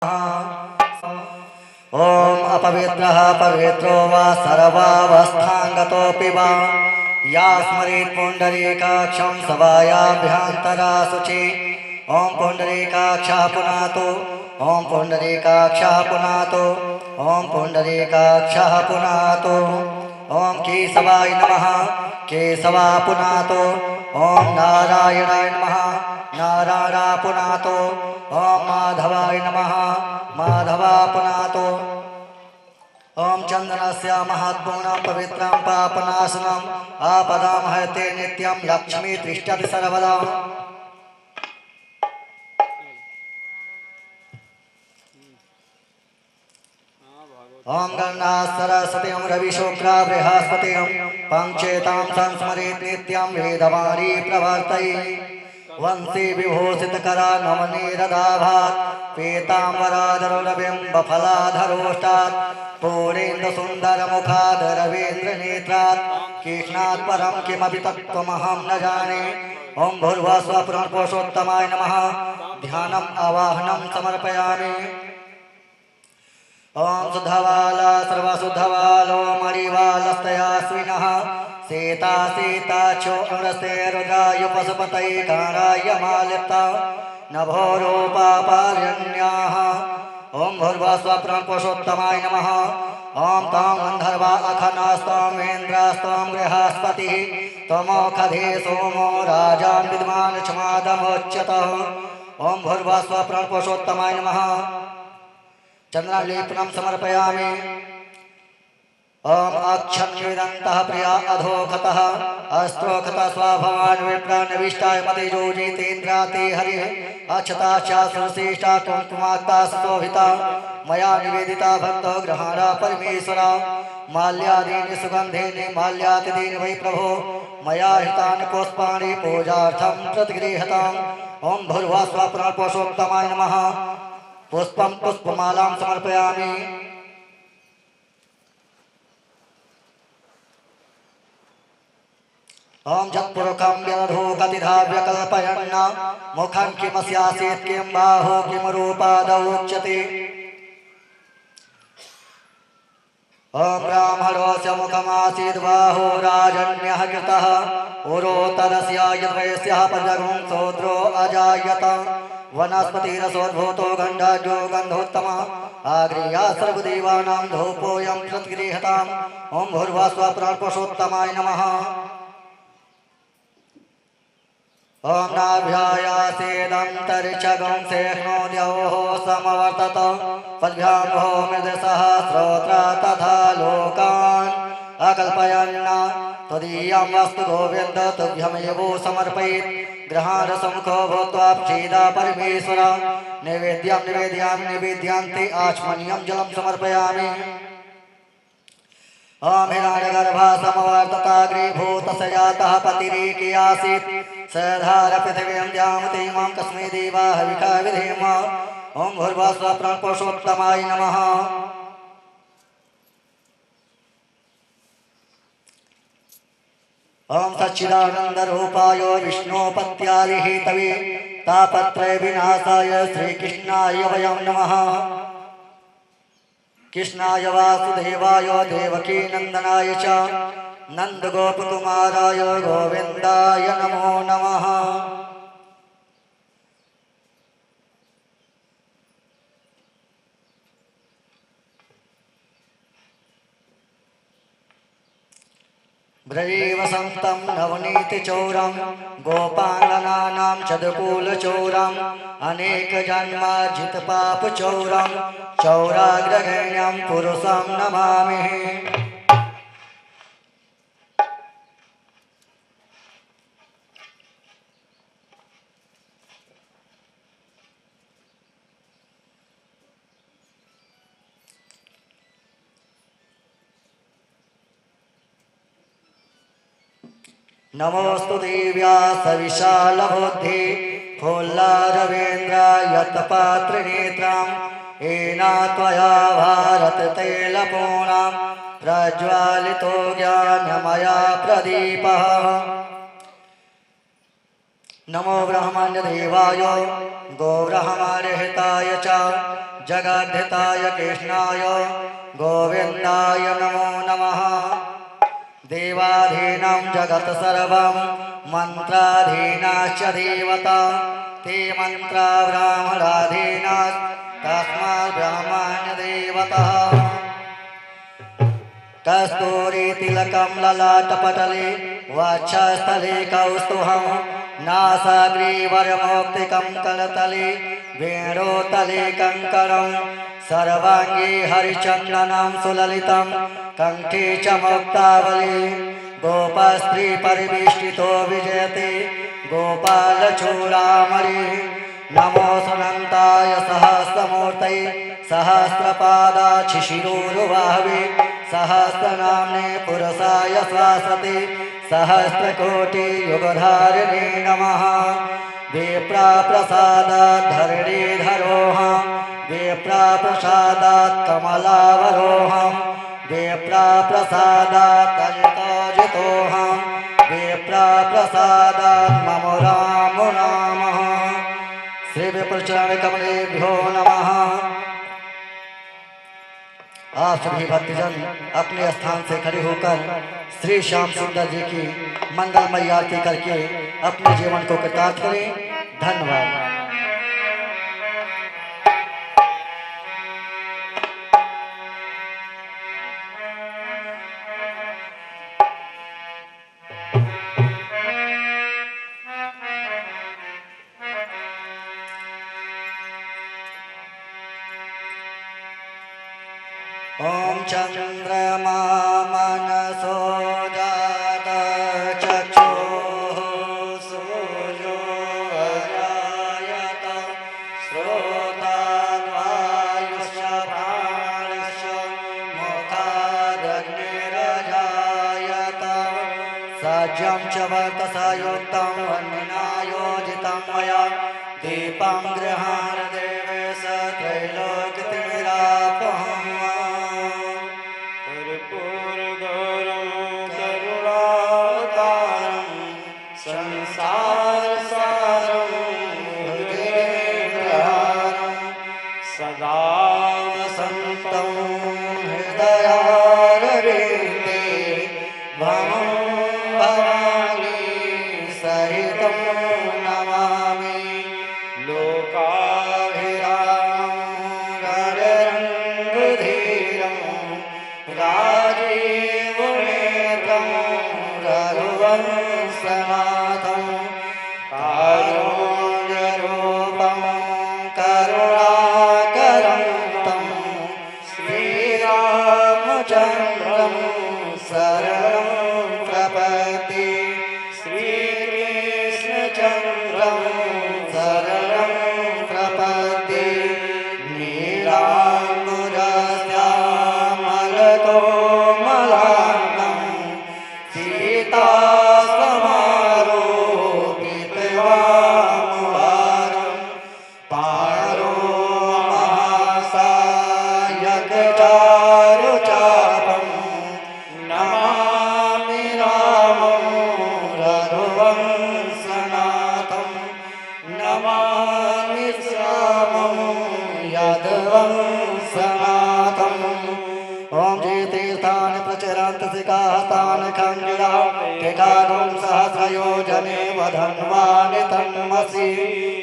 ओम अपवित्रः पवित्रो वा सर्वावस्थांगतोऽपि वा या स्मरेत् पुण्डरीकाक्षं सवायाभ्यन्तरा शुचि। ओम पुण्डरीकाक्षः पुनातु ओम पुण्डरीकाक्षः पुनातु ओम पुण्डरीकाक्षः पुनातु। ओम केशवाय नमः केशवा पुनातु ओम नारायणाय नमः नारायणा पुनातु ओम माधवाय नमः माधवा पुनातु। ओम चंदनस्य महत्पूर्णं पवित्रं पापनाशनम् आपदामहे ते नित्यं लक्ष्मी तिष्ठति सर्वदा। ओम गणना सरस्वतीं रविशुक्रा बृहस्पतिं पंचेतां संस्मरेत् नित्यं वेदवाणी प्रवर्तये। वंशी विभूषितकरा नवनीरदाभात् पीताम्बराधरुरबिम्बफलाधरोष्टात् पूरेन्दुसुन्दरमुखाद् रवीन्द्रनेत्रात् कृष्णात् परं किमपि तत्त्वमहं न जाने। ओं भूर्भुवः स्वः पुरुषोत्तमाय नमः ध्यानम् आवाहनं समर्पयामि। ओं शुद्धवाला सर्वशुद्धवालो मणिवालस्तयास्विनः सीता सीताक्षो अमृते रुद्राय पशुपतये काराय मालिप्ता नभो रूपापार्यण्याः। ओं भूर्भुवः स्वः पुरुषोत्तमाय नमः। ओं त्वं गन्धर्वा अखनास्त्वमेन्द्रास्त्वं बृहस्पतिः त्वमोषधे सोमो राजान् विद्वान् क्षमादमुच्यतः। ओं भूर्भुवः स्वः पुरुषोत्तमाय नमः। चंद्रालेपनं समर्पयामि। ओम अक्षन्विदन्तः प्रिया अधोखतः अस्त्रोखतः स्वाभवान् विप्रान्विष्टाय मतिजो जितेन्द्राते हरिः अक्षताश्चा सुरश्रेष्ठा कुङ्कुमाक्ता सुशोभिता मया निवेदिता भक्तो गृहाणा परमेश्वरा माल्यादीनि सुगन्धेनि माल्यातिदीनि वै प्रभो मया हितानि पुष्पाणि पूजार्थं प्रतिगृह्यताम्। ओम भूर्भुवः स्वः पुरुषोत्तमाय नमः। पुष्पं पुष्पमालां समर्पयामि। ओम जत्पुरुखं व्यधोगतिधाव्यकल्पयन् मुखं किमस्यासीत् किं बाहो किं रूपादौ उच्यते। ओम ब्राह्मणोऽस्य मुखमासीद् बाहो राजन्यः कृतः उरोतरस्य यद्वयस्यः पञ्चगुं शूद्रो अजायत वनस्पतिरसोद्भूतो गन्धजो गन्धोत्तमः आगृह्य सर्वदेवानां धूपोऽयं प्रतिगृह्यताम्। ओं भूर्भुवः स्वः पुरुषोत्तमाय नमः। ओं नाभ्यायासेदन्तरिक्षगं शेषणोद्योः समवर्तत पद्भ्यां भो मृदसहस्रोत्र तथा लोकान् अकल्पयन् त्वदीयं वस्तु गोविन्द तुभ्यमेव समर्पयेत्। ग्रहारसमुखो भूत्वा क्षीदा परमेश्वर नैवेद्यं निवेदयामि निवेद्यान्ते आचमनीयं जलं समर्पयामि। ओं हिरण्यगर्भः समवर्तताग्रीभूतस्य जातः पतिरेकी आसीत् स धार पृथिवीं द्यामतीमां कस्मै देवाः हविषा विधेम। ओं भूर्भुवः स्वः पुरुषोत्तमाय नमः। ओं सच्चिदानन्दरूपाय विष्णोपत्यादिहेतवे तापत्रय विनाशाय श्रीकृष्णाय वयं नमः। कृष्णाय वासुदेवाय देवकी नंदनाय च नंदगोपकुमाराय गोविन्दाय नमो नमः। ब्रजे वसन्तं नवनीतचौरं गोपालनानां चदकूलचौरम् अनेकजन्मार्जितपापचौरं चौराग्रगण्यं पुरुषं नमामि। नमोस्तु देव्या सविशालबुद्धि फुल्लारवेन्द्रायतपात्रिनेत्रां येना त्वया भारततैलपूर्णां प्रज्वालितो ज्ञानमया प्रदीपः। नमो ब्रह्मण्यदेवाय गोब्रह्मणहिताय च जगद्धिताय कृष्णाय गोविन्दाय नमो नमः। देवाधीनं जगत् सर्वं मन्त्राधीनाश्च देवता ते मन्त्रा ब्राह्मणाधीनाः तस्मात् ब्राह्मण्यदेवतः। कस्तूरीतिलकं ललाटपटले वक्षस्थले कौस्तुभं नासाग्रीवरमौक्तिकं करतले वेणोतले कङ्कणं सर्वाङ्गे हरिचन्दनं सुललितं कण्ठे च मुक्तावली। गोपस्त्रीपरिवेष्टितो विजयते गोपालचूडामणि। नमो सुनन्ताय सहस्रमूर्तये सहस्रपादाक्षिशिरोरुबाहवे सहस्रनाम्ने पुरुषाय शाश्वते सहस्रकोटियुगधारिणे नमः। विप्राप्रसादात् धरणीधरोऽहं विप्राप्रसादात् कमलावरोऽहं विप्राप्रसादात् अजितोऽहं विप्राप्रसादात् मम रामो नामः। श्री विप्रचरण कमलेभ्यो नमः। आप सभी भक्तजन अपने स्थान से खड़े होकर श्री श्याम सुंदर जी की मंगलमय आरती करके अपने जीवन को कृतार्थ करें। धन्यवाद। ओम चंद्रमा मनसो जात चक्षुः सूर्यो अजायत श्रोताद्वायुश्च प्राणश्च मुखादग्निरजायत सज्जं च वर्तसा युक्तं वह्निना योजितं मया दीपं गृहाण देवेश त्रैलोक्यतिमिरापहम्।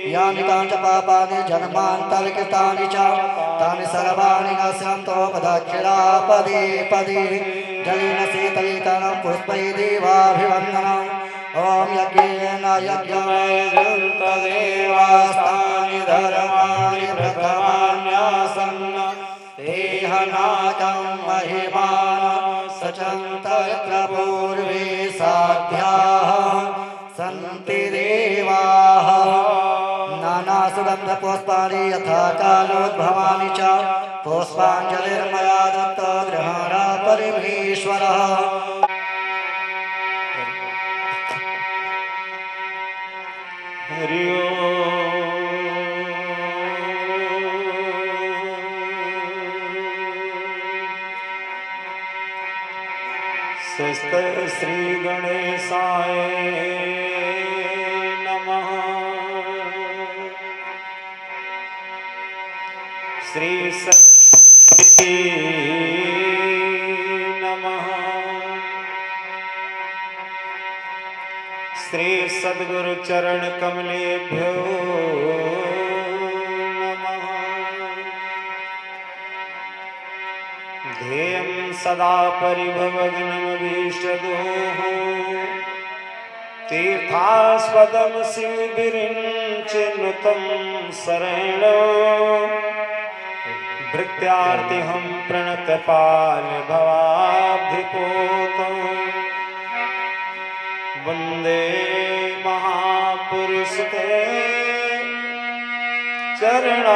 यानि कांच पापानि जन्मान्तरकृतानि च तानि सर्वाणि नश्यन्तोपदक्षिणा पदे पदे जलेन शीतलीकरणं पुष्पैः देवाभिवन्दनम्। ॐ यज्ञेन यज्ञमयजन्तदेवास्तानि धर्माणि प्रथमान्यासन्न देहनाकं महिमानं सचन्तत्र पूर्वे साध्याः सन्ति देवाः। नानासुगन्धपुष्पाणि यथा कालोद्भवानि च पुष्पाञ्जलिर्मया दत्त गृहाण परमेश्वरः। हरि ओम। श्री गणेशाय श्री सती नमः। श्री सद्गुरु चरण कमलेभ्यो नमः। ध्येयं सदा परिभवग्नमभीष्टदोः तीर्थास्पदं शिवविरिञ्चिनुतं शरणो भृत्यार्तिहं प्रणतपाल भवाब्धिपोतं वन्दे महापुरुषते चरणारविन्दं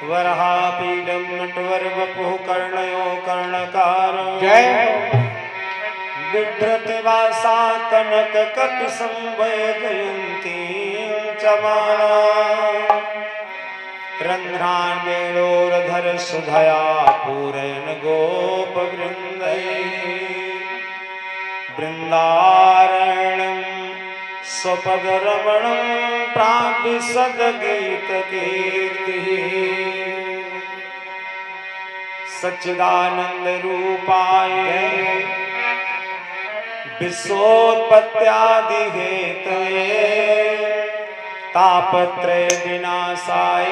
वराहपीडं नटवरवपुः कर्णयो कर्णकारो जय बिभ्रतिवासा कनककपिसंवैजयन्तीं च माला रन्ध्रान् वेणोरधर सुधया पूरयन् गोपवृन्दैः बृन्दारण्यं स्वपदरमणं प्राप्य सद्गीतकीर्तिः सच्चिदानन्दरूपाय विश्वोत्पत्त्यादिहेतवे तापत्रय विनाशाय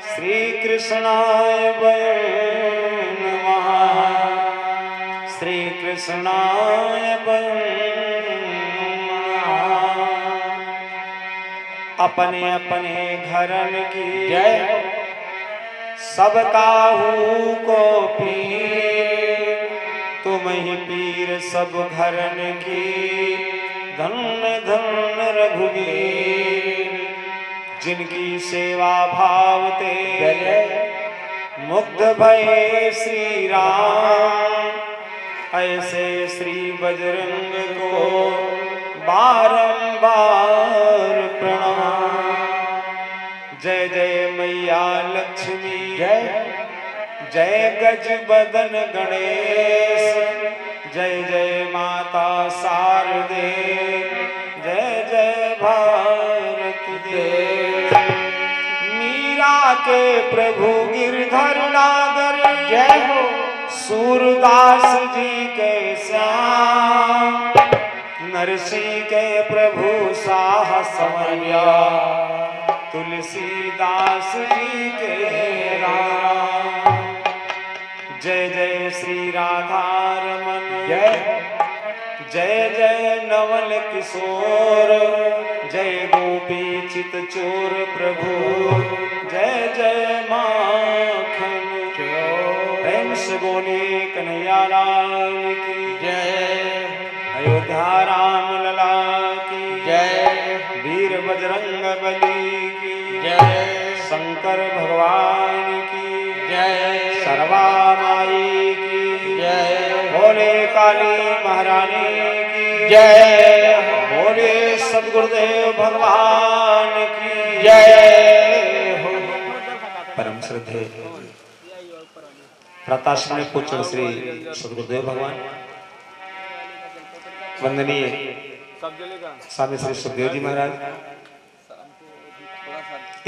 श्रीकृष्णाय वयं नमः। श्रीकृष्णाय वयं नमः। अपने अपने घरन की जय सब काहू को पीर तुम ही पीर सब घरन की धन्य धन्य रघुवीर जिनकी सेवा भावते मुग्ध भये श्री राम ऐसे श्री बजरंग को बारंबार प्रणाम। जय जय मैया लक्ष्मी जय जय गज बदन गणेश जय जय माता शारदे जय जय भारत देश। मीरा के प्रभु गिरधर नागर जय हो सूरदास जी के श्याम नरसी के प्रभु साहस समरिया तुलसीदास जी के राम। जय जय श्री राधा रमन जय जय जय नवल किशोर जय गोपी चित चोर प्रभु जय जय माखन प्रेम से बोले कन्हैया लाल की जय। अयोध्या राम लला की जय। वीर बजरंग बली की जय। शंकर भगवान की जय। सर्वा माई की जय। भोले काली महारानी की जय। भोले सद्गुरुदेव भगवान की जय हो। परम श्रद्धेय प्रताश्रम पुत्र श्री सद्गुरुदेव भगवान वंदनीय स्वामी श्री सुखदेव जी महाराज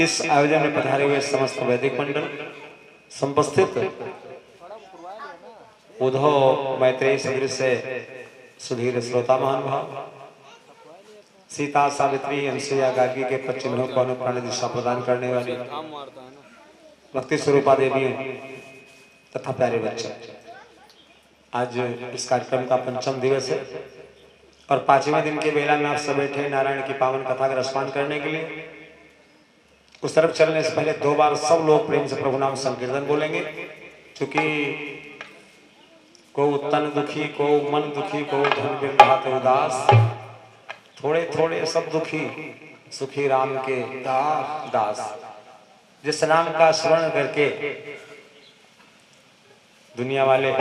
इस आयोजन में पधारे हुए समस्त वैदिक मंडल संपस्थित उद्धव मैत्रेय सदृश से सुधीर श्रोता महानुभाव सीता सावित्री अनसुया गार्गी के पच्चिन्हों को अनुप्राण दिशा प्रदान करने वाली भक्ति स्वरूपा देवियों तथा प्यारे बच्चे, आज इस कार्यक्रम का पंचम दिवस है और पांचवें दिन के बेला में आप सब बैठे नारायण की पावन कथा का रसपान करने के लिए। उस तरफ चलने से पहले दो बार सब लोग प्रेम से प्रभु नाम संकीर्तन बोलेंगे, क्योंकि को तन दुखी, को मन दुखी, को धन बिन उदास, थोड़े थोड़े सब दुखी, सुखी राम के दास। जिस नाम का स्मरण करके दुनिया वाले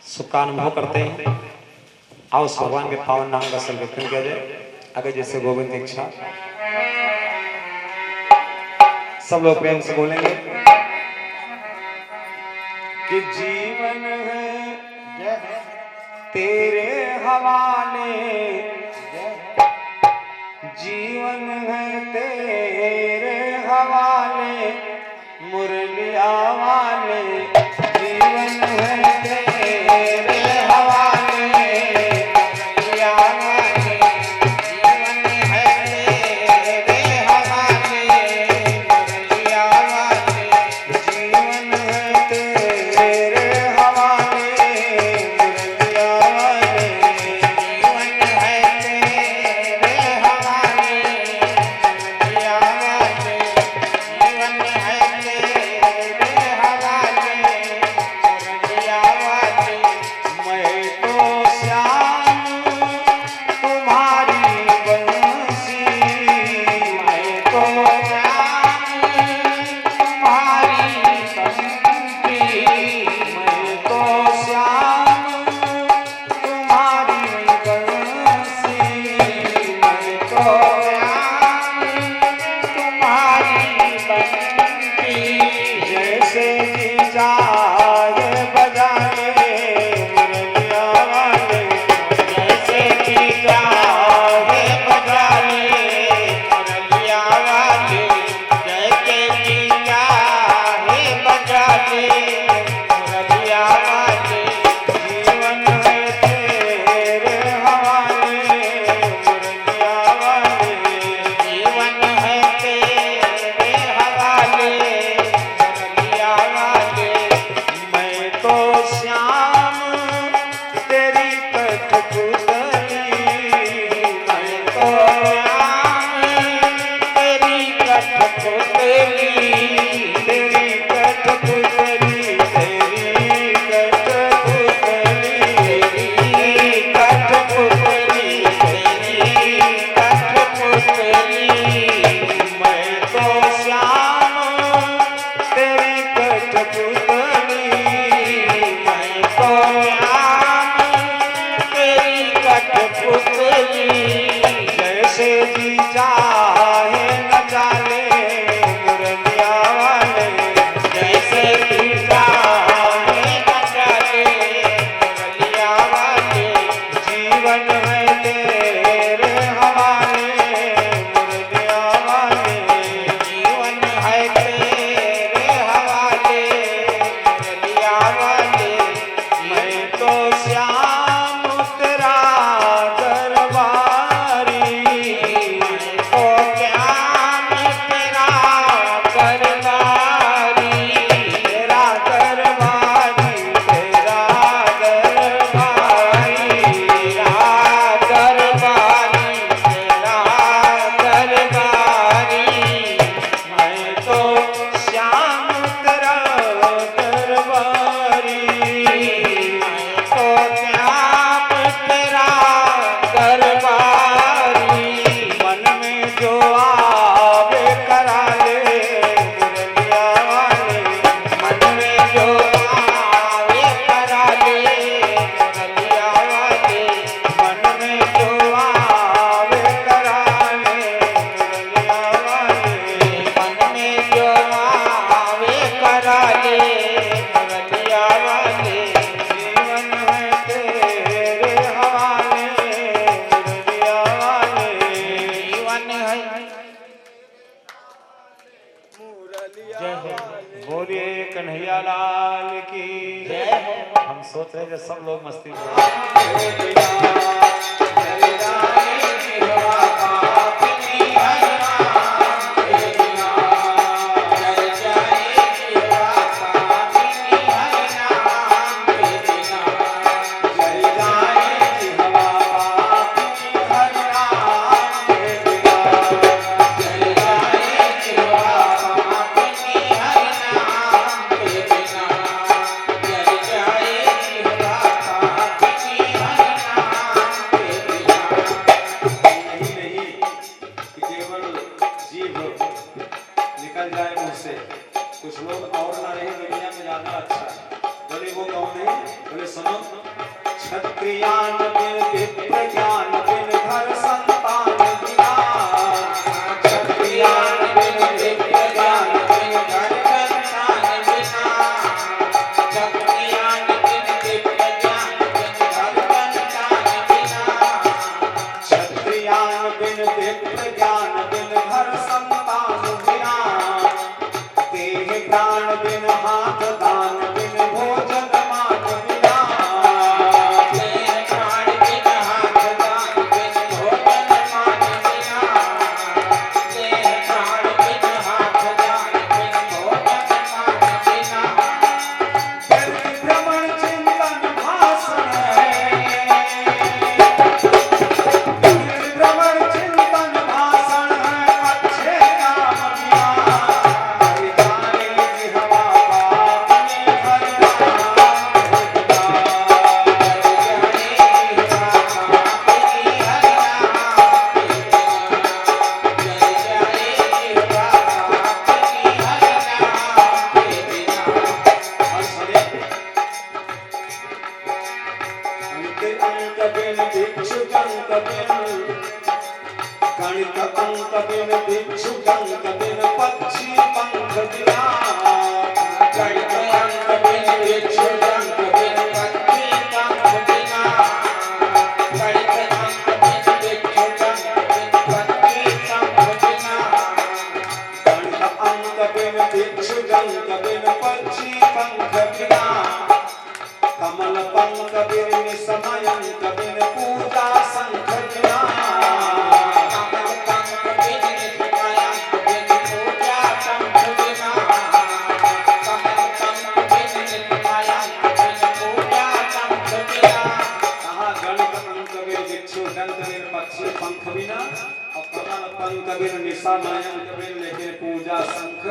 सुख का अनुभव करते हैं, आओ भगवान के पावन नाम का संकीर्तन किया जाए। आगे जैसे गोविंद इच्छा सब लोग प्रेम से बोलेंगे कि जीवन है तेरे हवाले, जीवन है तेरे हवाले मुरलिया वाले, जीवन है तेरे हवाले मुरलिया वाले, जीवन है तेरे हवाले मुरलिया वाले, जीवन है तेरे हवाले मुरलिया वाले, जीवन है तेरे हवाले मुरलिया वाले, जीवन है तेरे हवाले मुरलिया वाले। मैं तो श्याम तुम्हारी बंसी, मैं तो श्याम तुम्हारी बंसी, मैं तो श्याम तुम्हारी बंसी, मैं तो श्याम तुम्हारी बंसी। जैसे जी जाए बजा ले मुरलिया वाले, जैसे जी जाए बजा ले मुरलिया वाले, जैसे जी जाए बजा ले मुरलिया वाले, जीवन है तेरे हवाले मुरलिया वाले, जीवन है तेरे हवाले मुरलिया वाले। मैं तो श्याम तेरी कठपुतली, मैं तो श्याम तेरी कठपुतली, तेरी कठपुतली, तेरी कठपुतली, तेरी कठपुतली, तेरी कठपुतली। मैं तो श्याम तेरी कठपुतली, मैं तो श्याम तेरी कठपुतली। जैसे जी चाहे नचा ले मुरलिया वाले, जैसे जी चाहे नचा ले मुरलिया वाले, जीवन है तेरे हवाले मुरलिया वाले, जीवन है तेरे हवाले मुरलिया वाले। मैं तो श्याम तेरा दरबारी, मैं तो श्याम तेरा दरबारी, तेरा दरबारी, तेरा दरबारी, तेरा दरबारी, तेरा दरबारी। मैं तो श्याम तेरा दरबारी, मैं तो श्याम तेरा दरबारी। मन में जो आवे करा ले मुरलिया वाले, मन में जो आवे करा ले मुरलिया वाले, मन में जो आवे करा ले मुरलिया वाले, मन में जो आवे करा ले मुरलिया वाले। जीवन है तेरे हवाले मुरलिया वाले, जीवन है बोलिए कन्हैया लाल की जय। हम सोच रहे हैं सब लोग मस्ती में निकल जाए मुझसे, कुछ लोग और ना रहे दुनिया में ज्यादा अच्छा है। बोले वो कौन है? बोले सुनो, क्षत्रियान बिन दिव्य ज्ञान बिन घर संतान बिना, क्षत्रियान बिन दिव्य ज्ञान बिन घर संतान बिना, क्षत्रियान बिन दिव्य ज्ञान बिन घर संतान बिना, क्षत्रियान बिन दिव्य मयंक बिन, लेकिन पूजा शंख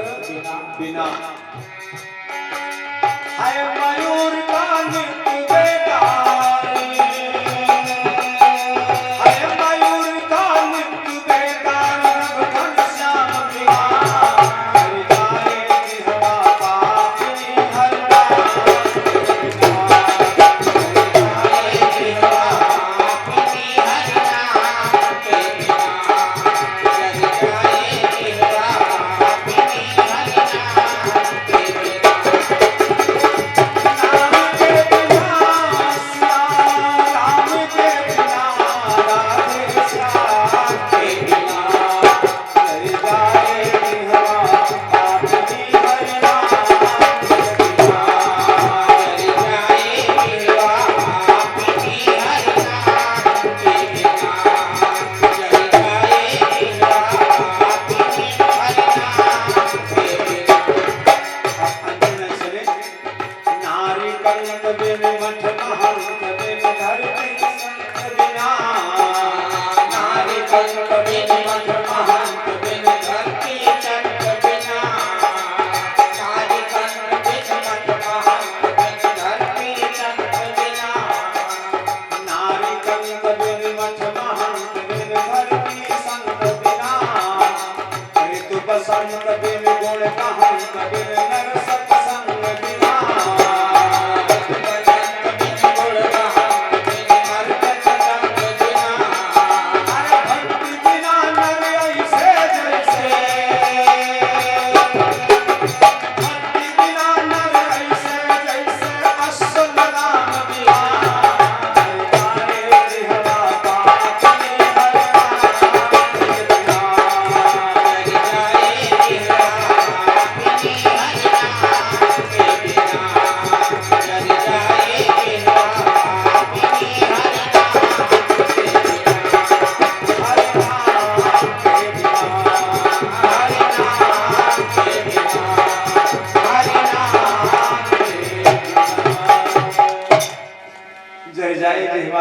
बिना। हाय मयूर का नृत्य बेगारी, हाय मयूर का नृत्य बेगारी, रब घनश्याम बिहारी, हरि जाए जिह्वा पापिनी हरि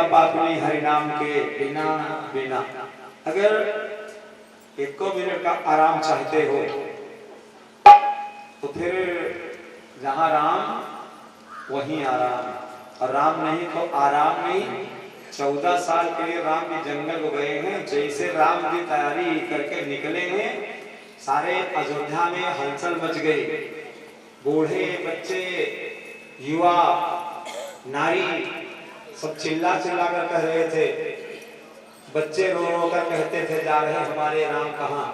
पापनी हरि नाम के बिना बिना। अगर एक मिनट का आराम चाहते हो तो फिर जहां राम वहीं आराम, और राम नहीं तो आराम नहीं। 14 साल के लिए राम जी जंगल गए हैं। जैसे राम जी तैयारी करके निकले हैं, सारे अयोध्या में हलचल मच गई। बूढ़े बच्चे युवा नारी सब चिल्ला चिल्ला कर कह रहे थे। बच्चे रो रो कर कहते थे जा रहे हमारे राम कहाँ।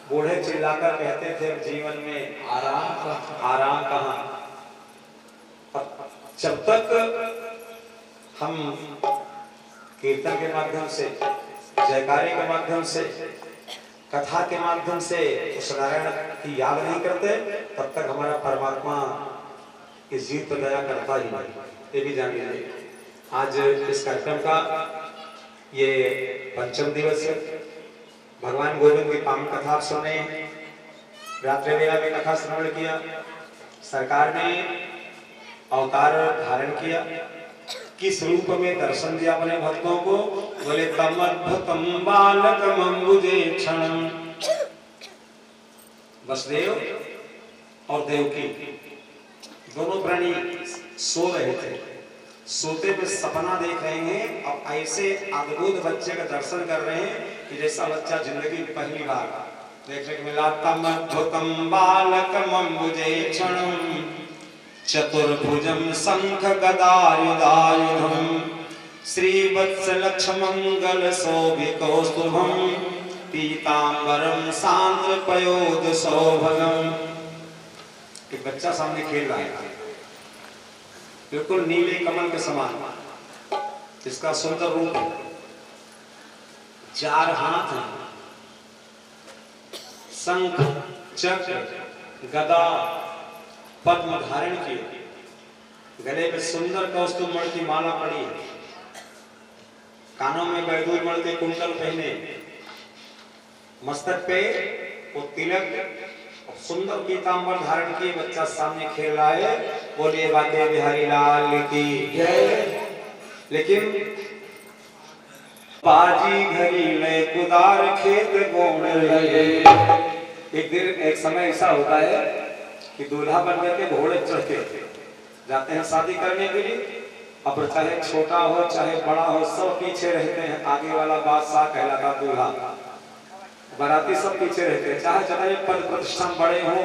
बूढ़े चिल्लाकर कहते थे जीवन में आराम कहाँ। जब तक हम कीर्तन के माध्यम से, जयकारे के माध्यम से, कथा के माध्यम से उस नारायण की याद नहीं करते, तब तक हमारा परमात्मा की जीत पर दया करता ही नहीं। ये भी जान लीजिए। आज इस कार्यक्रम का ये पंचम दिवस है। भगवान गोविंद की पावन कथा सुने, रात्रि वेला में कथा श्रवण किया। सरकार ने अवतार धारण किया, किस रूप में दर्शन दिया अपने भक्तों को। बोले तमद्भुतम बालकम अम्बुजे क्षणम। वसुदेव और देवकी दोनों प्राणी सो रहे थे। सोते में सपना देख रहे हैं। अब ऐसे अद्भुत बच्चे का दर्शन कर रहे हैं कि जैसा बच्चा जिंदगी में पहली बार देखने को मिला। तमद्भुतम बालकम अम्बुजे क्षणम चतुर्भुजम शंख गदायुधायुधम श्रीवत्स लक्ष्मंगल शोभितौस्तुभम पीतांबरम सांद्र पयोध सौभगम। एक बच्चा सामने खेल रहा है, बिल्कुल नीले कमल के समान, इसका सुंदर रूप, 4 हाथ हैं, शंख चक्र गदा पद्म धारण किए, गले में सुंदर कौस्तुभ मणि की माला पड़ी है, कानों में वैदूर मणि के कुंडल पहने, मस्तक पे वो तिलक, सुंदर पीतांबर धारण किए बच्चा सामने खेल रहा है। बोलिए बाके बिहारी लाल की जय। लेकिन बाजी घड़ी में कुदार खेत गोण रहे। एक समय ऐसा होता है कि दूल्हा बनकर के घोड़े चढ़ते जाते हैं शादी करने के लिए। अब चाहे छोटा हो चाहे बड़ा हो सब पीछे रहते हैं। आगे वाला बादशाह कहलाता दूल्हा, बाराती सब पीछे रहते हैं। चाहे चाहे पद प्रतिष्ठान बड़े हो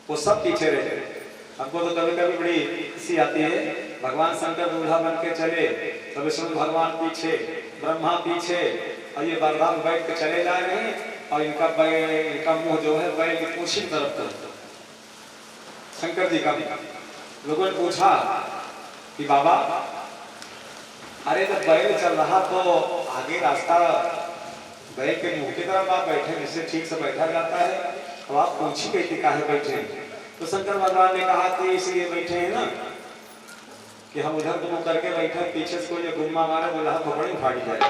वो सब पीछे रहते हैं। हमको तो कभी कभी बड़ी खुशी आती है, भगवान शंकर दूल्हा बन के चले तो विष्णु भगवान पीछे, ब्रह्मा पीछे, और ये बरधा में बैठ के चले जा रहे हैं और इनका मुंह जो है बैल की पूंछ की तरफ तो शंकर जी का। लोगों ने पूछा कि बाबा अरे जब बैल चल रहा तो आगे रास्ता बैल के मुंह की तरफ आप बैठे, जिससे ठीक से बैठा जाता है, तो आप पूछी कहती काहे बैठे। तो शंकर भगवान ने कहा कि इसलिए बैठे हैं ना कि हम उधर मुंह करके बैठे, पीछे से कोई गुम्मा मारे दूल्हा खोपड़ी फाड़ी जाए,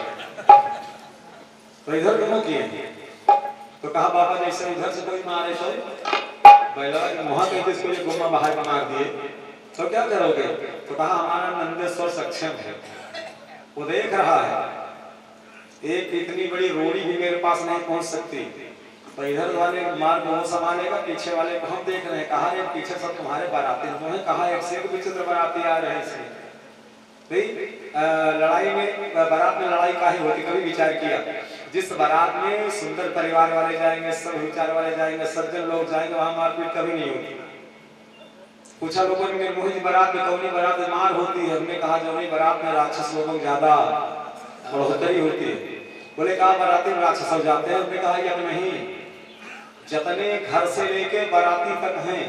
तो इधर मुंह किए। तो कहा बाबा जैसे इधर से कोई मारे तो बैला के मुंह कहते इसको ये गुम्मा बाहर मार दिए तो क्या करोगे। तो कहा हमारा नंदेश्वर सक्षम है, वो देख रहा है, एक इतनी बड़ी रोड़ी भी मेरे पास नहीं पहुंच सकती, तो इधर वाले मार मुंह संभालेगा, पीछे वाले को हम देख रहे हैं। कहा ये पीछे सब तुम्हारे बाराती हैं, कहा एक से एक विचित्र बाराती आ रहे हैं। लड़ाई में बारात में लड़ाई काहे होती, कभी विचार किया। जिस बारात में सुंदर परिवार वाले जाएंगे, सब विचार वाले जाएंगे, सज्जन लोग जाएंगे, वहां मारपीट कभी नहीं होती। पूछा लोगों ने मोहित बारात में कौनी बारात में मार होती है, हमने कहा जो नहीं बारात में राक्षस लोगों ज्यादा बढ़ोतरी होती है। बोले कहा बाराती में राक्षस हो जाते हैं, हमने कहा कि अब नहीं, जितने घर से लेके बाराती तक हैं,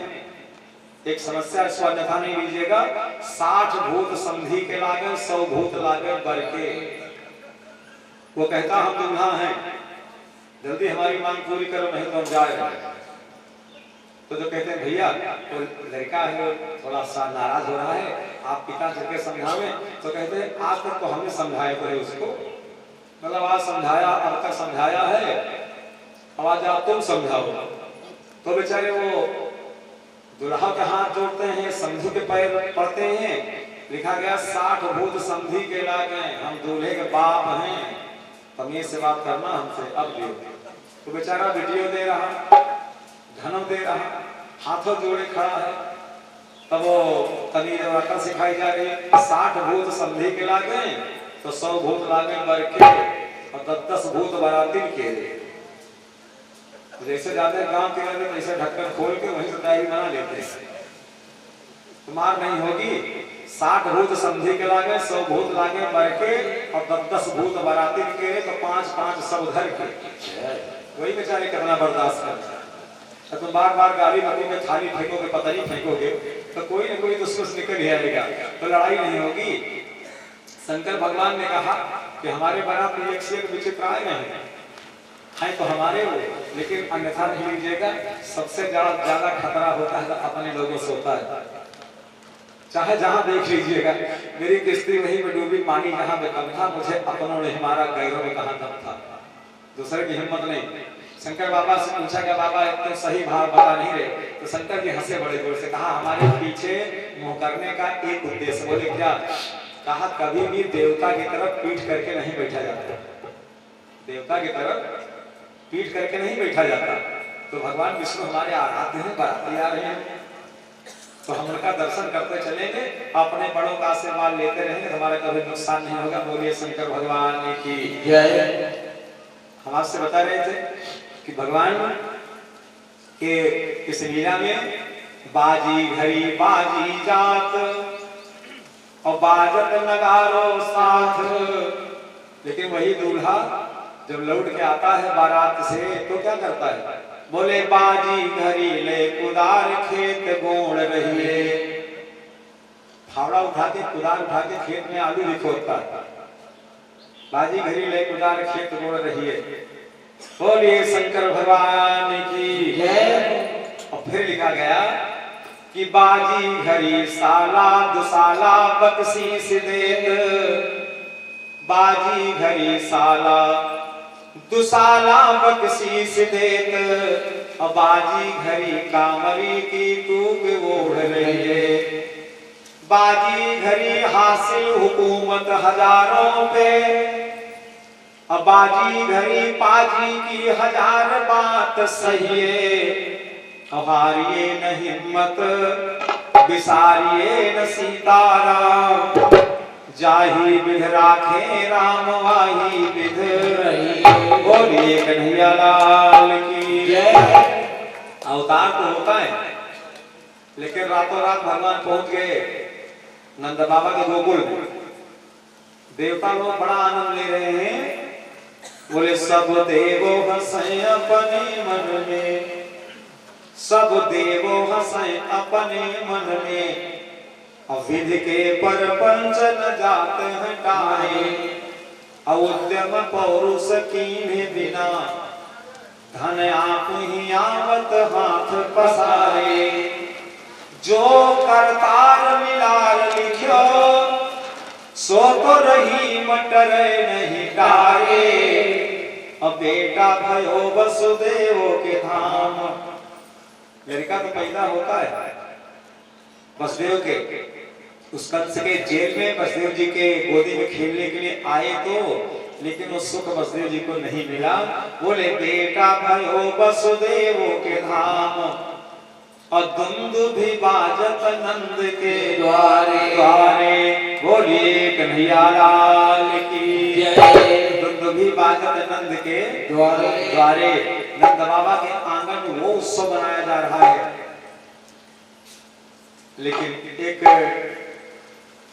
एक समस्या इसको अन्यथा नहीं लीजिएगा, 60 भूत संधि के लागे 100 भूत लागे बर के। वो कहता हम दूल्हा हैं, जल्दी हमारी मांग पूरी करो नहीं तो हम जाए। तो जो कहते हैं भैया तो लड़का है थोड़ा सा नाराज हो रहा है, आप पिता चल के समझावे। तो कहते हैं आज तक तो हमने समझाया तो है उसको, मतलब आज समझाया, अब तक समझाया है, अब आज आप तुम समझाओ। तो बेचारे वो दुल्हा के हाथ जोड़ते हैं, संधि के पैर पड़ते हैं। लिखा गया 60 भूत संधि के लागे, हम दूल्हे के बाप हैं, तमीज से बात करना हमसे अब दियो। तो बेचारा वीडियो दे रहा, धनम दे रहा, हाथों जोड़े खड़ा है। तब वो तमीज और अकल सिखाई जा रही है। 60 भूत संधि के लागे तो 100 भूत लागे बर के, और 10 भूत बाराती के। जैसे जाते हैं गांव के अंदर जैसे ढक्कन खोल के वहीं से तैयारी बना लेते हैं, तो मार नहीं होगी। 60 भूत संधि के लागे 100 भूत लागे बर के, और 10 भूत बाराती के, तो 5-5 सब धर के। वही बेचारे कितना बर्दाश्त करते। तुम बार बार गाली बकोगे, थाली फेंकोगे, पता नहीं फेंकोगे, तो कोई ना कोई दुश्मन निकल ही आएगा, तो लड़ाई नहीं होगी। शंकर भगवान ने कहा कि हमारे बारात में एक से एक विचित्र आए हैं तो हमारे वो, लेकिन अन्यथा नहीं लीजिएगा। सबसे ज्यादा खतरा होता है अपने लोगों से होता है। चाहे जहां देख लीजिएगा, मेरी किस्ती वहीं में डूबी, पानी जहां में कम था, मुझे अपनों ने हमारा गैरों में कहां दम था, दूसरे की हिम्मत नहीं। शंकर बाबा से पूछा गया बाबा तो सही भाव बता नहीं रहे। तो शंकर जी हंसे बड़े जोर से, कहा हमारे पीछे मुंह करने का एक उद्देश्य। बोले क्या? कहा कभी भी देवता की तरफ पीठ करके नहीं बैठा जाता, देवता की तरफ पीठ करके नहीं बैठा जाता। तो भगवान विष्णु हमारे आराध्य हैं, बाराती आ रहे हैं, तो हम उनका दर्शन करते चलेंगे, अपने बड़ों का आशीर्वाद लेते रहेंगे, हमारा कभी नुकसान नहीं होगा। बोलिए शंकर भगवान की जय। हम आपसे बता रहे थे कि भगवान के इस लीला में बाजी घड़ी बाजी जात और बाजत नगारो साथ। लेकिन वही दूल्हा जब लौट के आता है बारात से तो क्या करता है? बोले बाजी घड़ी ले कुदार खेत गोड़ रहिए। फावड़ा उठा के कुदार उठा के खेत में आलू लिखोता है। बाजी घड़ी ले कुदार खेत गोड़ रहिए। बोलिए शंकर भगवान की जय। और फिर लिखा गया कि बाजी घड़ी साला दुसाला बख्शीश देत। बाजी घड़ी साला दुसाला बख्शीश देत। और बाजी घड़ी कामरी की तूक ओढ़ रही। बाजी घड़ी हासिल हुकूमत हजारों पे। अब बाजी घड़ी पाजी की हजार बात सहिए, हारिए न हिम्मत बिसारिए न सीताराम, जाही विध राखे राम वाही विध रही। बोलिए कन्हैया लाल की जय। अवतार तो होता है, लेकिन रातों रात भगवान पहुंच गए नंद बाबा के गोकुल में। देवता लोग बड़ा आनंद ले रहे हैं, बोले सब देवो हंसे अपने मन में, सब देवो हंसे अपने मन में, विधि के पर पंच न जात हटाए, उद्यम पौरुष कीन्हे बिना, धन आप ही आवत हाथ पसारे, जो करतार मिलार लिखियो, सो तो रही मटर नहीं डारे, अब बेटा भयो वसुदेव के धाम। लड़का तो पैदा होता है वसुदेव के, उस कंस के जेल में वसुदेव जी के गोदी में खेलने के लिए आए तो, लेकिन वो सुख वसुदेव जी को नहीं मिला। बोले बेटा भयो वसुदेव के धाम, और दुंदुभि बाजत नंद के द्वारे द्वारे। बोलिए कन्हैया लाल की जय। दुंदुभि बाजत नंद के द्वारे द्वारे, नंद बाबा के आंगन में वो उत्सव मनाया जा रहा है। लेकिन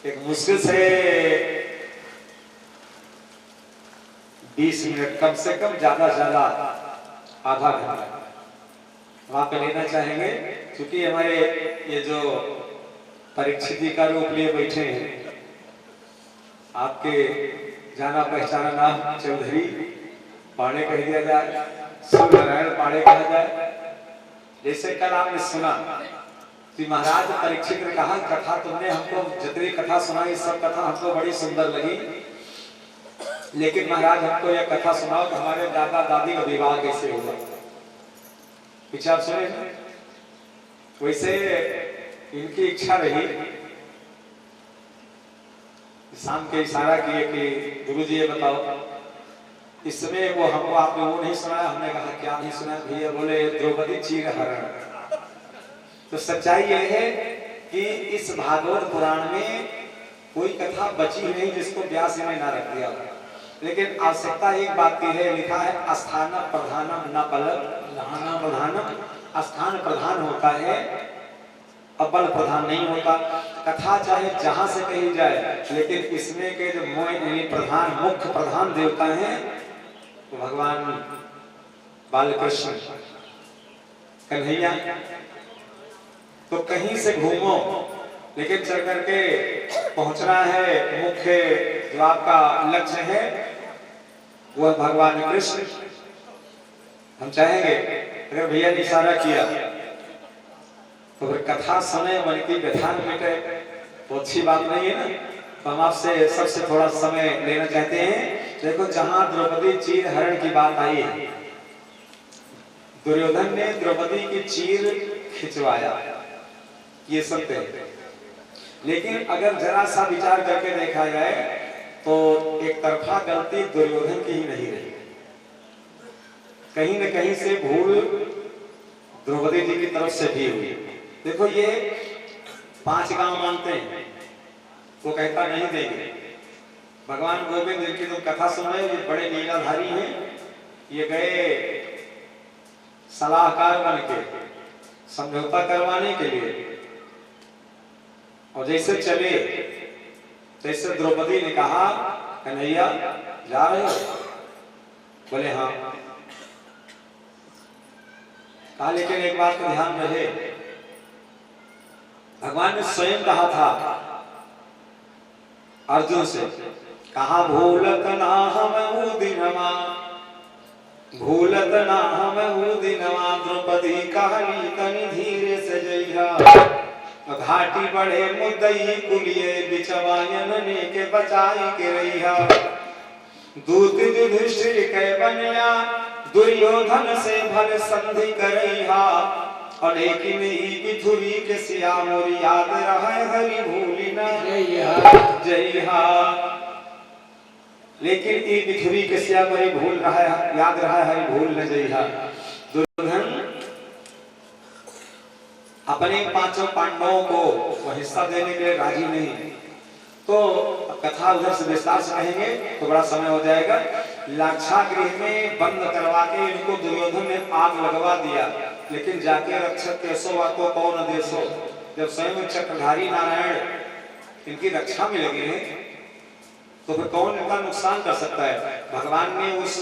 एक मुश्किल से 20 मिनट, कम से कम ज्यादा से ज्यादा आधा घंटा वहां पे लेना चाहेंगे, क्योंकि हमारे ये जो परीक्षित जी का रूप लिए बैठे हैं, आपके जाना पहचाना नाम चौधरी पाड़े कह दिया जाए, सूर्यनारायण पाड़े कहा जाए। जैसे कल आपने सुना कि महाराज परीक्षित ने कहा कथा तुमने हमको जितनी कथा सुनाई सब कथा हमको बड़ी सुंदर लगी, लेकिन महाराज हमको यह कथा सुनाओ कि हमारे दादा दादी का विवाह कैसे हुआ। पीछे आप सुने ना, वैसे इनकी इच्छा रही, शाम के इशारा किए कि गुरुजी ये बताओ, इस समय वो हमको आपने वो नहीं सुनाया। हमने कहा क्या नहीं सुना भैया? बोले द्रौपदी चीर हरण। तो सच्चाई यह है कि इस भागवत पुराण में कोई कथा बची नहीं जिसको व्यास ने ना रख दिया, लेकिन आवश्यकता एक बात की है, लिखा है स्थान प्रधानम न बल प्रधानम। स्थान प्रधान होता है, अब बल प्रधान नहीं होता। कथा चाहे जहां से कही जाए, लेकिन इसमें के जो प्रधान मुख्य प्रधान देवता हैं तो भगवान बालकृष्ण कन्हैया। तो कहीं से घूमो, लेकिन चल करके पहुंचना है मुख्य जो आपका लक्ष्य है वो भगवान कृष्ण। हम चाहेंगे अगर भैया ने इशारा किया तो फिर कथा समय मन की व्यथा मिटे तो अच्छी बात नहीं है ना। तो हम आपसे सबसे थोड़ा समय लेना चाहते हैं। देखो, जहां द्रौपदी चीर हरण की बात आई है, दुर्योधन ने द्रौपदी की चीर खिंचवाया, ये सत्य है। लेकिन अगर जरा सा विचार करके देखा जाए तो एक तरफा गलती दुर्योधन की ही नहीं रही, कहीं न कहीं से भूल द्रौपदी जी की तरफ से भी हुई। देखो, ये 5 गांव मानते हैं, वो कहता नहीं देंगे। भगवान गोविंद की तुम कथा सुन रहे हो, ये बड़े लीलाधारी हैं, ये गए सलाहकार बन के समझौता करवाने के लिए, और जैसे चले तैसे द्रौपदी ने कहा कन्हैया जा रहे हो? बोले हाँ। कहा लेकिन एक बात का ध्यान रहे, भगवान ने स्वयं कहा था अर्जुन से, कहा भूलत ना हम दिनमा, भूलत ना हम दिनमा, द्रौपदी कहली तनि धीरे से जइहा, घाटी बढ़े मुदई कुलिये बिचवायन ने के बचाई के रहिया, दूत युधिष्ठिर के बनया, दुर्योधन से भल संधि करैहा, और लेकिन ही बिथुरी के सिया मोरी याद रहे हरि भूली न जइहा। लेकिन ये मिथुरी के सिया पर भूल रहा है, याद रहा है, भूल न जइहा। दुर्योधन अपने पांचों पांडवों को वो हिस्सा देने के लिए राजी नहीं। तो कथा उधर से विस्तार से कहेंगे तो बड़ा समय हो जाएगा। लाक्षागृह में बंद करवा के इनको दुर्योधन ने आग लगवा दिया, लेकिन जाके रक्षक कैसो वाको कौन देशो, जब स्वयं चक्रधारी नारायण इनकी रक्षा में लगे हैं तो फिर कौन इनका नुकसान कर सकता है। भगवान ने उस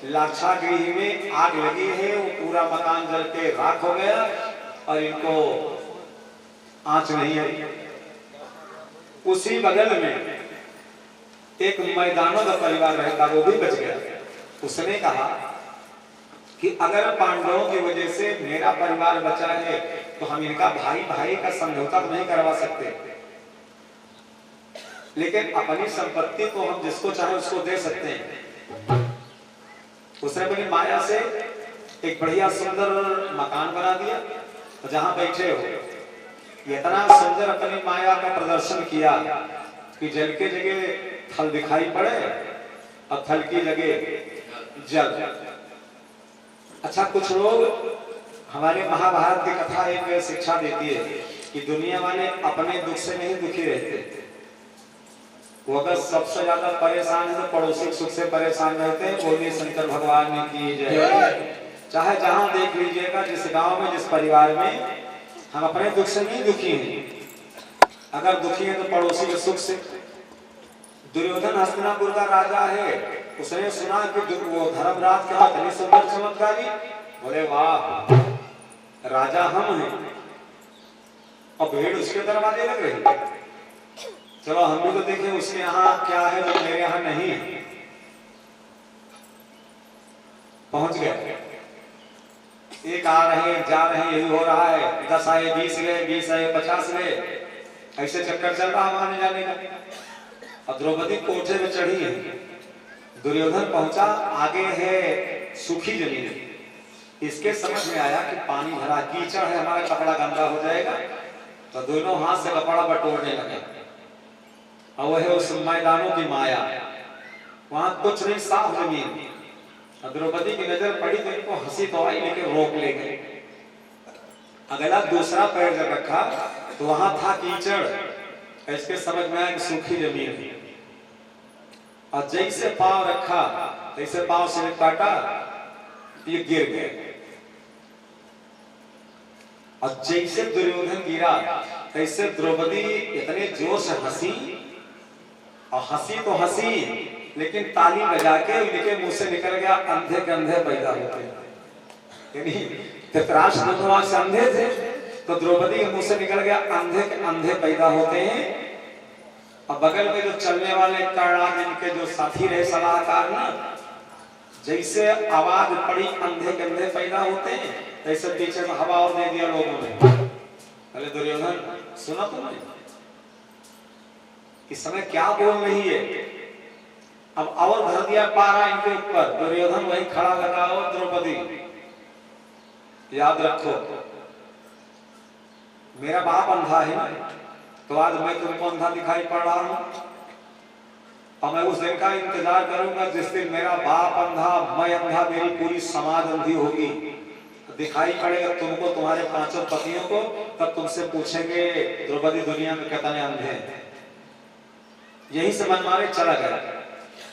लाक्षागृह में आग लगी है, वो पूरा मकान जल के राख हो गया और इनको आंच नहीं आई। उसी बगल में एक मैदानों का परिवार रहता, वो भी बच गया। उसने कहा कि अगर पांडवों की वजह से मेरा परिवार बचा है तो हम इनका भाई भाई का समझौता तो नहीं करवा सकते, लेकिन अपनी संपत्ति को हम जिसको चाहे उसको दे सकते हैं। उसने अपनी माया से एक बढ़िया सुंदर मकान बना दिया, जहां बैठे हो इतना सुंदर अपनी माया का प्रदर्शन किया कि जल के जगह थल दिखाई पड़े और थल की जगह जल। अच्छा, कुछ लोग हमारे महाभारत की कथा एक शिक्षा देती है कि दुनिया वाले अपने दुख से नहीं दुखी रहते, वो अगर सबसे ज्यादा परेशान है तो पड़ोसी सुख से परेशान रहते हैं। बोलिए शंकर भगवान ने की जय। चाहे जहां देख लीजिएगा, जिस गांव में जिस परिवार में हम अपने दुख से नहीं दुखी हैं, अगर दुखी हैं तो पड़ोसी के सुख से। दुर्योधन हस्तिनापुर का राजा है, उसने सुना कि वो धर्मराज क्या इतनी सुंदर चमत्कारी, बोले वाह राजा हम हैं और भेड़ उसके दरवाजे लग रही, चलो हम भी तो देखें उसके यहाँ क्या है जो मेरे यहाँ नहीं है। पहुंच गए, एक आ रहे जा रहे, यही हो रहा है, 10 आए 20 गए, 20 आए 50 गए, ऐसे चक्कर चल रहा हमारे जाने का। और द्रौपदी कोठे में चढ़ी है, दुर्योधन पहुंचा, आगे है सूखी जमीन। इसके समझ में आया कि पानी भरा कीचड़ है, हमारा कपड़ा गंदा हो जाएगा, तो दोनों हाथ से कपड़ा बटोरने लगे। और वह है उस मैदानों की माया, वहां कुछ नहीं, साफ जमीन। द्रौपदी की नजर पड़ी तो इनको हंसी तो आई, लेकिन रोक ले गए। अगला दूसरा पैर जब रखा तो वहां था कीचड़, इसके समझ में आया कि सूखी जमीन है। और जैसे पांव रखा तैसे पांव से काटा, ये गिर गए। और जैसे दुर्योधन गिरा तैसे द्रौपदी इतने जोर से हंसी, और हंसी तो हंसी, लेकिन ताली बजा के उनके मुंह से निकल गया अंधे के अंधे पैदा होते हैं। यानी धृतराष्ट्र दोनों से अंधे थे, तो द्रौपदी के मुंह से निकल गया अंधे के अंधे पैदा होते हैं। और बगल में जो चलने वाले कर्णाद इनके जो साथी रहे सलाहकार ना, जैसे आवाज पड़ी अंधे के अंधे पैदा होते हैं, तैसे पीछे में हवा और दे दिया लोगों ने। अरे दुर्योधन सुना तुमने, इस समय क्या बोल रही है। अब और भर दिया पारा इनके ऊपर। दुर्योधन वही खड़ा लगा, और द्रौपदी याद रखो मेरा बाप अंधा है ना, तो आज मैं तुमको अंधा दिखाई पड़ रहा हूं, और मैं उस दिन का इंतजार करूंगा जिस दिन मेरा बाप अंधा, मैं अंधा, मेरी पूरी समाज अंधी होगी, दिखाई पड़ेगा तुमको, तुम्हारे पांचों पतियों को। तब तुमसे पूछेंगे द्रौपदी दुनिया में कितने अंधे हैं। यही से मन मारे चला गया।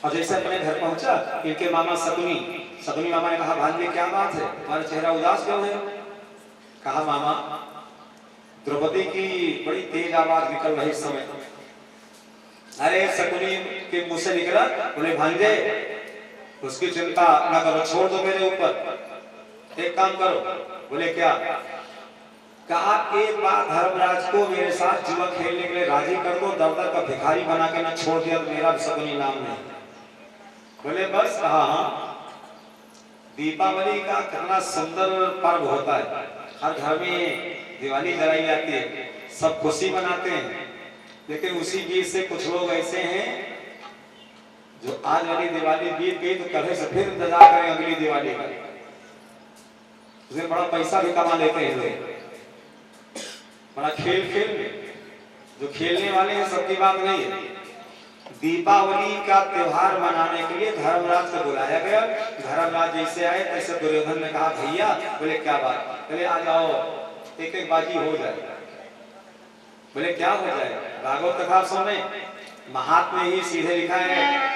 और जैसे अपने घर पहुंचा, इनके मामा शकुनी मामा ने कहा, भांजे क्या बात है, तुम्हारा चेहरा उदास क्यों है। कहा मामा, द्रौपदी की बड़ी तेज आवाज निकल रही इस समय। अरे शकुनी के मुंह से निकला, बोले भांजे उसकी चिंता न करो, छोड़ दो मेरे ऊपर, एक काम करो। बोले क्या। कहा एक बार धर्मराज को मेरे साथ जुआ खेलने के लिए राजी कर दो, दर दर का भिखारी बना के ना छोड़ दिया तो मेरा शकुनी नाम नहीं। बोले बस। कहा हाँ, दीपावली का कितना सुंदर पर्व होता है, हर घर में दिवाली जलाई जाती है, सब खुशी मनाते हैं, लेकिन उसी बीच से कुछ लोग ऐसे हैं जो आज वाली दिवाली बीत गई तो कल से फिर इंतजार करें अगली दिवाली का, उसमें बड़ा पैसा भी कमा लेते हैं लोग, बड़ा खेल में। जो खेलने वाले हैं सबकी बात नहीं है, दीपावली का त्योहार मनाने के लिए धर्मराज को बुलाया गया। धर्मराज जैसे आए तैसे दुर्योधन ने कहा भैया, बोले क्या बात, बोले आ जाओ एक एक बाजी हो जाए। बोले क्या हो जाए, भागवत कथा सुने, महात्म्य ही सीधे लिखा है